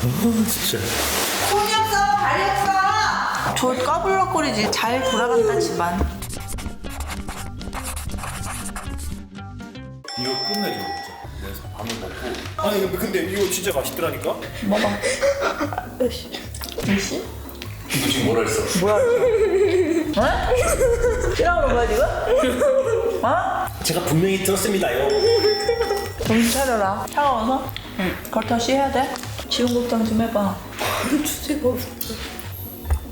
진짜. 손이 없어, 발이 없어. 저 까불럭거리지. 잘 돌아간다 집안. 이거 끝내줘 진짜. 그래서 밥을 먹고. 아니 근데 이거 진짜 맛있더라니까. 먹어. 몇시? 너 지금 뭐라 했어? 뭐야? 어? 싫어하는 거야 지금? 어? 제가 분명히 들었습니다요. 정신 차려라. 차가워서? 응. 겉터시 해야 돼? 지금 걱정 좀 해봐. 주제가 없어.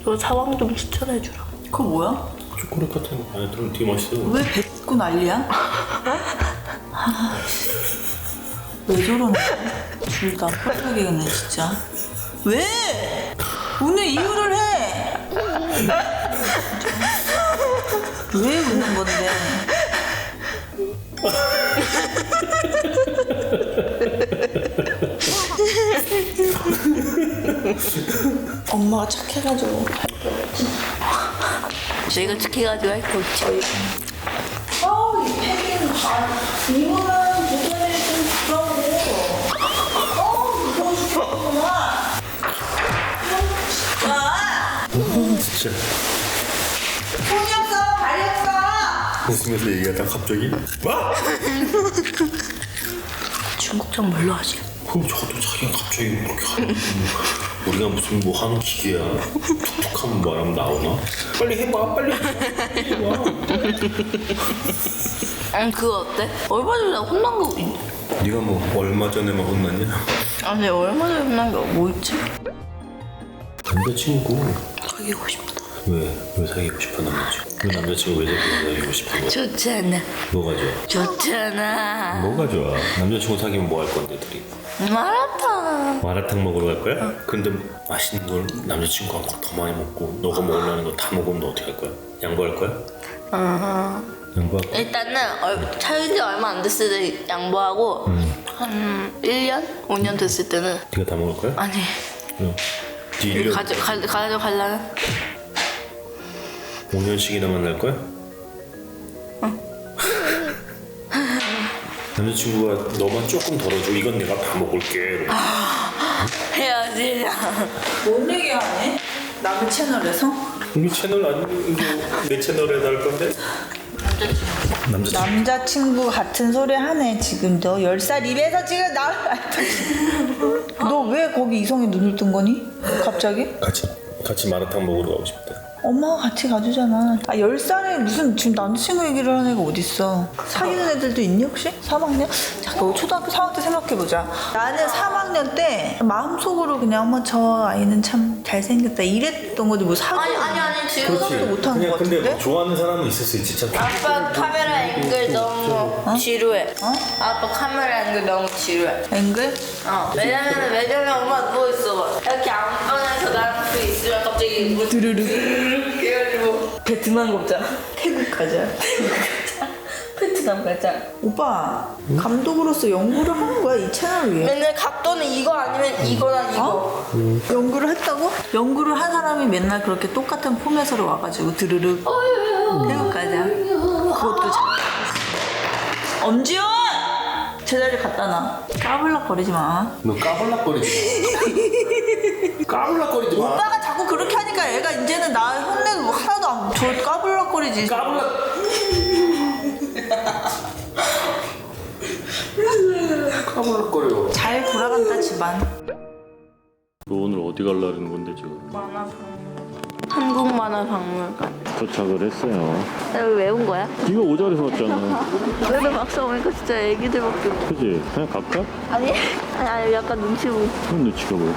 너 사왕 좀 추천해주라. 그거 뭐야? 초콜릿 같은 거 안에 들으면 되게 맛있어. 왜 뱉고 난리야? 왜 저러는 거야? 둘 다 꼴보기겠네 진짜. 왜? 오늘 이유를 해. 왜 웃는 건데? 엄마가 착해가지고 저희가 착해가지고 할 거 없지. 이 팩은 이거는 도전이 좀 그러고 무서워 죽겠구나. 진짜. 손이 없어, 발이 없어. 웃으면서 얘기하다 갑자기 뭐? 중국장 뭘로 하지? 그럼 저도 자기가 갑자기 그렇게 하는 우리가 무슨 뭐 하는 기계야. 툭툭하면 말하면 나오나? 빨리 해봐 빨리 해봐. 그거 어때? 얼마 전에 나 혼난 거 있... 네가 뭐 얼마 전에만 혼났냐? 아니 얼마 전에 혼난 거 뭐 있지? 남자친구. 사귀고 싶다. 왜 사귀고 싶어 남자친구? 왜 남자친구 왜 자꾸 사귀고 싶은 거야? 좋잖아. 뭐가 좋아? 좋잖아. 뭐가 좋아? 남자친구 사귀면 뭐 할 건데 둘이? 마라탕. 마라탕 먹으러 갈 거야? 근데 맛있는 걸 남자친구가 더 많이 먹고 너가 먹으려는 거 다 먹으면 너 어떻게 할 거야? 양보할 거야? 양보할 거야? 일단은 사귄 지 얼마 안 됐을 때 양보하고 한 1년? 5년 됐을 때는 네가 다 먹을 거야? 아니 응. 네 1년 가져갈라는 5년씩이나 만날 거야? 남자친구가 너만 조금 덜어줘. 이건 내가 다 먹을게. 해야지. 뭔 얘기하네? 남의 채널에서? 우리 채널 아니고 내 채널에 날 건데? 남자친구. 남자친구 같은 소리 하네 지금. 너 10살 입에서 지금 너 왜 거기 이성에 눈을 뜬 거니? 갑자기? 같이 마라탕 먹으러 가고 싶다. 엄마가 같이 가주잖아. 10살에 무슨 지금 남자친구 얘기를 하는 애가 어딨어. 사귀는 애들도 있니 혹시? 3학년? 자, 너 초등학교 3학년 때 생각해보자. 나는 3학년 때 마음속으로 그냥 어머 저 아이는 참 잘생겼다 이랬던 거지 뭐 사귀는 아니 지금 생각도 못하는 거 같은데? 근데 좋아하는 사람은 있을 수 있지 참. 아빠 카메라 앵글 너무 지루해. 아빠 카메라 앵글 너무 지루해. 앵글? 왜냐면 매점에 엄마 누워있어. 이렇게 안방에서 나랑 그 있으면 갑자기 뭐 드르르 그래가지고 베트남 가자. 태국 가자. 베트남 가자. 오빠 감독으로서 연구를 하는 거야 이 채널을 위해. 맨날 각도는 이거 아니면 이거나 이거. 연구를 했다고? 연구를 한 사람이 맨날 그렇게 똑같은 포맷으로 와가지고 드르륵 태국 가자. 그것도 잘. 엄지훈! 제자리 갖다 놔. 까불락거리지 마. 너 까불락거리지 마. 까불락거리지 마. 오빠가 자꾸 그렇게 하니까 애가 이제는 나 혼내도 뭐 하나도 안 저 까불락거리지. 까불락거려. 잘 돌아간다 집안. 너 오늘 어디 가려는 건데 지금? 한국 만화박물관. 도착을 했어요. 나 왜 외운 거야? 네가 오자리에서 왔잖아. 그래도 막상 오니까 진짜 애기들밖에 없어. 그지? 그냥 갈까? 아니 약간 눈치 보고. 그럼 눈치가 뭐야?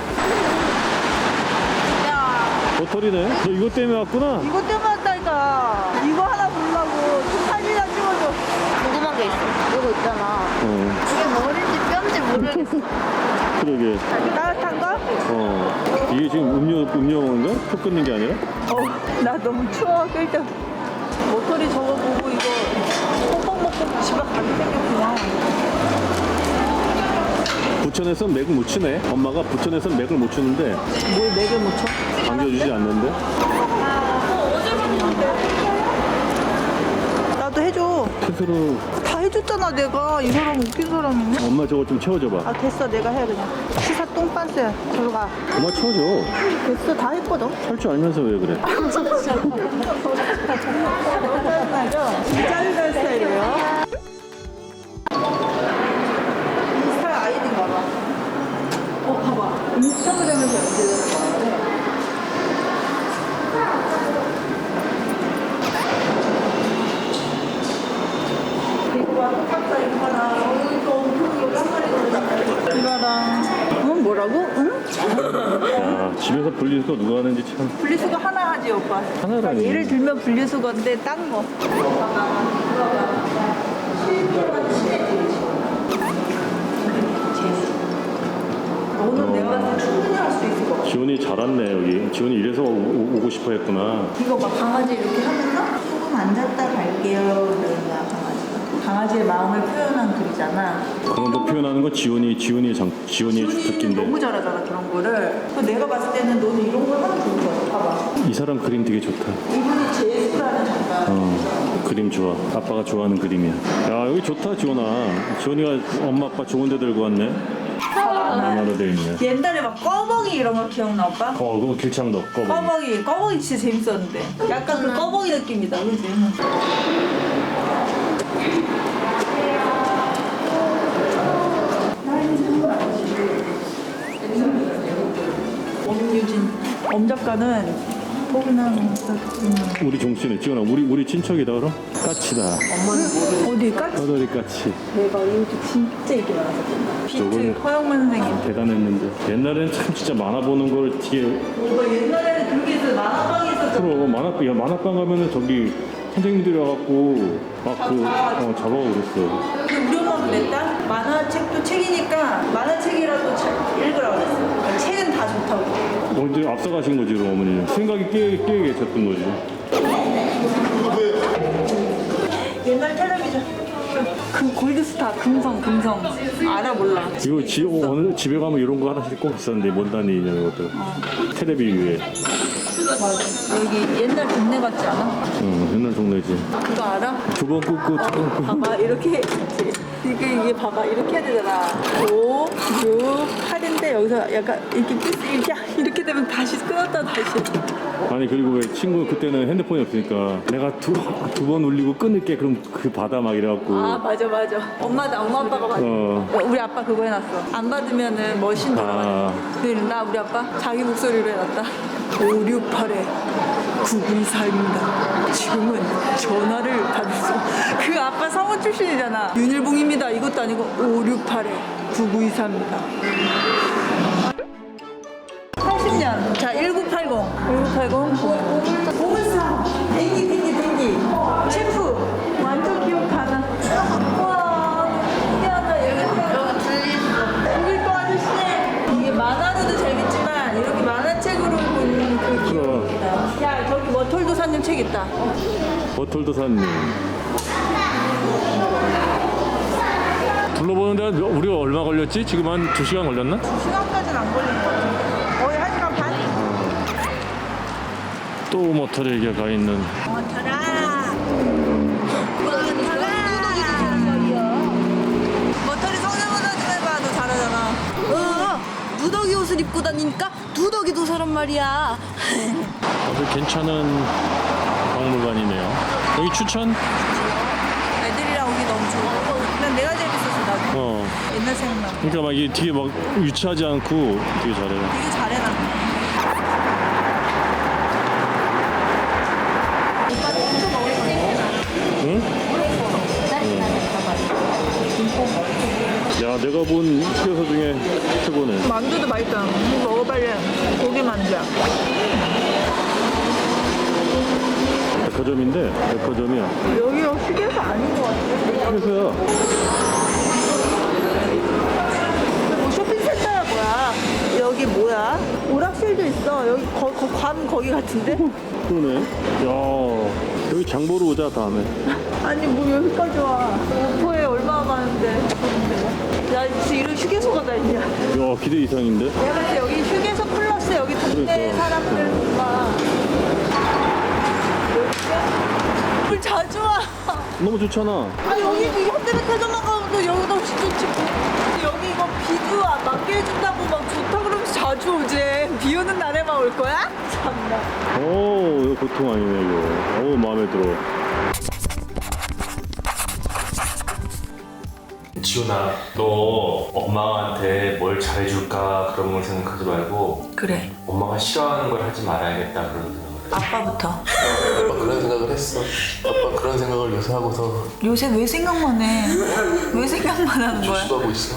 야 버터리네? 너 이것 때문에 왔구나? 이거 때문에 왔다니까. 이거 하나 보려고 사진이나 찍어줘. 궁금한 게 있어. 이거 있잖아. 이게 머리인지 뼈인지 모르겠어. 그러게. 따뜻한 거? 이게 지금 음료인가? 톡 끊는 게 아니라? 나 너무 추워. 일단 모터리 저거 보고 이거 뽕뽕 먹고 집에 가게 생겼구나. 부천에선 맥을 못 추네. 엄마가 부천에선 맥을 못 추는데 뭘 맥을 못 쳐? 안겨주지 않는데? 나도 해줘. 세트로. 다 해줬잖아 내가. 이 사람 웃긴 사람이네. 엄마 저거 좀 채워줘봐. 아 됐어 내가 해 그냥. 시사 똥빤스야. 저로 가. 엄마 채워줘. 됐어 다 했거든. 할 줄 알면서 왜 그래? 짜증나죠? 진짜 짜증날 스타일이에요. 인스타 아이디 봐봐. 봐봐. 인스타그램에서 연결되는 거야. 이거 봐, 똑같다, 이거 봐라. 이거 엄청 오랜만이거든. 이거랑, 응? 뭐라고? 응? 야, 집에서 분리수거 누가 하는지 참. 분리수거 하나 하지, 오빠. 하나라니. 예를 들면 분리수거인데, 딴 거. 너는 내가 봤을 때 충분히 할 수 있을 것 같아. 지원이 잘 왔네 여기. 지원이 이래서 오고 싶어 했구나. 이거 막 강아지 이렇게 하면서 조금 앉았다 갈게요. 이러는 거야, 강아지가. 강아지의 마음을 표현한 글이잖아. 그런 거 표현하는 건 지원이의 지훈이는 주특기인데. 너무 잘하잖아, 그런 거를. 그래서 내가 봤을 때는 너는 이런 걸 하면 좋을 거야. 봐봐. 이 사람 그림 되게 좋다. 이분이 제수라는 작가. 그림 좋아. 아빠가 좋아하는 그림이야. 야 여기 좋다 지원아. 지원이가 엄마 아빠 좋은 데 들고 왔네. 하나로 돼 있네. 옛날에 막 꺼벙이 이런 거 기억나, 오빠? 그거 길창도 꺼봐. 꺼벙이 진짜 재밌었는데. 약간 그 꺼벙이 느낌이다, 그지? 엄유진. 엄 작가는 포근한 우리 종씨네 지원아. 우리 친척이다 그럼? 까치다. 어디 까치? 떠돌이 까치. 대박, 이거 진짜 인기 많았었잖아. 비트 저걸- 허영만 선생님. 대단했는데. 옛날에는 참 진짜 만화 보는 걸 되게. 오빠 옛날에는 그렇게 해서 만화방에 있었잖아. 그럼 만화방 가면은 저기 선생님들이 와갖고 막 잡아오고 그랬어. 그 우리 엄마도 그랬다. 만화책도 책이니까 만화책이라도 읽으라고 그랬어. 책은 다 좋다고. 먼저 앞서가신 거지 그럼 어머니는. 생각이 깨게 계셨던 거지. 옛날 텔레비전. 그 골드스타 금성 알아 몰라. 이거 오늘 집에 가면 이런 거 하나씩 꼭 있었는데 뭔단이 이런 것들. 텔레비 위에. 맞아. 여기 옛날 동네 같지 않아? 응, 옛날 동네지. 그거 알아? 두 번 끊고 봐봐 이렇게 이게 봐봐 이렇게 해야 되잖아. 5, 6, 8인데 여기서 약간 이렇게 되면 다시 끊었다 다시. 아니 그리고 왜 친구 그때는 핸드폰이 없으니까 내가 두 번 울리고 끊을게 그럼 그 받아 막 이래갖고. 아 맞아. 엄마 아빠가 받아. 우리 아빠 그거 해놨어. 안 받으면은 머신 돌아가. 근데 나 우리 아빠 자기 목소리로 해놨다. 568에 994입니다. 지금은 전화를 받을 수. 그 아빠 성우 출신이잖아. 윤일봉입니다. 이것도 아니고 568에 9924입니다. 80년. 자, 1980. 1980. 보물사. 댕기. 셰프. 완전 기억하나. 와. 희한하다. 여기 들리. 또 아저씨. 이게 만화로도 재밌지만 이렇게 만화책으로 본 그 기억이다. 야, 저기 머털도사님 책 있다. 버털도사님. 둘러보는데 우리가 얼마 걸렸지? 지금 한 2시간 걸렸나? 시간까지는 안 걸린 것 같아. 거의 1시간 반? 또 모터리가 가 있는. 머털이 성대모사 좀 해봐. 너 잘하잖아. 누더기 옷을 입고 다니니까 누더기 도사란 말이야. 아주 괜찮은 박물관이네요. 여기 추천? 애들이랑 오기 너무 좋아. 난 내가 재밌었어. 나도. 옛날 생각나. 그러니까 막 이게 되게 막 유치하지 않고 되게 잘해. 되게 잘해놨네. 응? 야, 내가 본 휴게소 중에 최고네. 만두도 맛있다. 먹어 빨리. 고기 만두야. 백화점인데 백화점이야. 여기가 휴게소 아닌 것 같아. 휴게소야. 뭐 쇼핑센터야 뭐야? 여기 뭐야? 오락실도 있어. 여기 괌 거기 같은데? 그러네. 야, 여기 장 보러 오자 다음에. 아니 뭐 여기까지 와. 오포에 얼마 가는데? 야 지금 이런 휴게소가 다 있냐? 야, 기대 이상인데? 내가 봤을 때 여기 휴게소 플러스 여기 동네 그러니까. 사람들 막 뭘 자주 와. 너무 좋잖아. 아 여기 이 현대백화점만 가면 또 여기도 훨씬 좋지. 근데 여기 이거 비도 안 맞게 해준다고 막 좋다 그러면서 자주 오지. 비 오는 날에만 올 거야? 참나. 오, 이거 보통 아니네 이거. 오, 마음에 들어. 지훈아, 너 엄마한테 뭘 잘해줄까 그런 걸 생각하지 말고 그래. 엄마가 싫어하는 걸 하지 말아야겠다 그런 생각을 해. 아빠부터. 아빠 그런 생각을 했어. 아빠 그런 생각을 요새 하고서 요새 왜 생각만 해? 왜 생각만 하는 거야? 실수하고 있어.